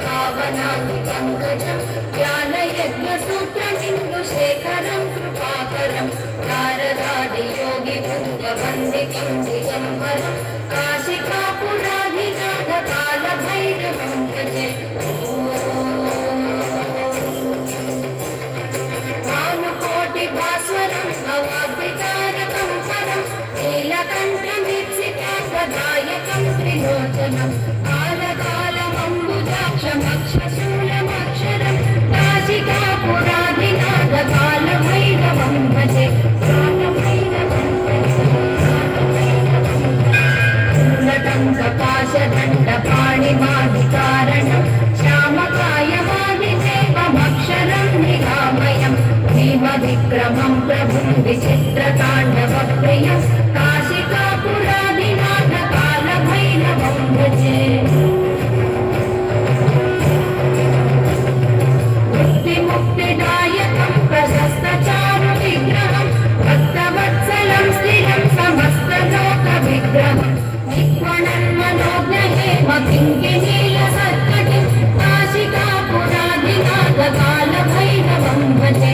पावनाङ्गजं ज्ञानयज्ञसूत्रमिन्दुशेखरं कृपाकरं नारदादियोगिभृङ्गवन्दितं दिगम्बरं काशिकापुराधिनाथकालभैरवं भजे। भानुकोटिभास्वरं भवाब्धितारकं परं नीलकण्ठमीप्सितार्थदायकं त्रिलोचनं कालकालमम्बुजाक्षमक्षशूलमक्षरं काशिकापुराधिनाथकालभैरवं भजे। काशदण्डपाणिमादिकारणं श्यामकायवादिदेवमक्षरं निरामयं भीमविक्रमं प्रभुं विचित्रताण्डवप्रियं काशिकापुराधिनाथकालभैरवं भजे। मुक्तिदायकं प्रशस्तचारुविग्रहं भक्तवत्सलं स्थिरं समस्तलोकविग्रहं निक्वणन्मनोज्ञहेमकिङ्किणीलसत्कटिं काशिकापुराधिनाथकालभैरवं भजे।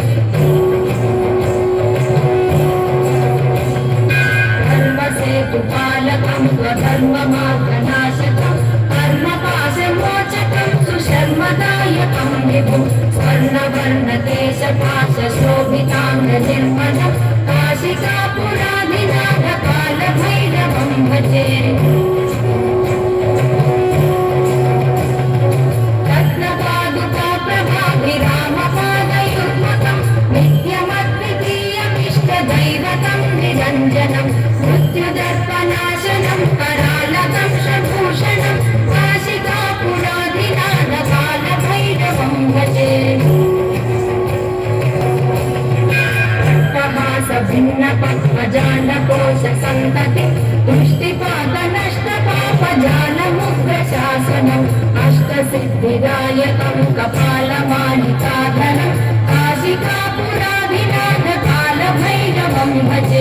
धर्मसेतुपालकं स्वधर्ममार्गनाशकं कर्मपाशमोचकं सुशर्मदायकं विभुं स्वर्णवर्णकेशपाशशोभिताङ्गनिर्मलं काशिकापुराधिनाथकालभैरवं भजे। रत्नपादुकाप्रभाभिरामपादयुग्मकं नित्यमद्वितीयमिष्टदैवतं निरञ्जनं मृत्युदर्पनाशनं करालकं शभूषणं काशिकापुराधिनाथकालभैरवं भजे। भिन्नपद्मजालकोशसन्तति तुष्टिपादनष्टपापजालमुग्रशासनम् अष्टसिद्धिदायकं कपालमालिकाधरं काशिकापुराधिनाथकालभैरवं भजे।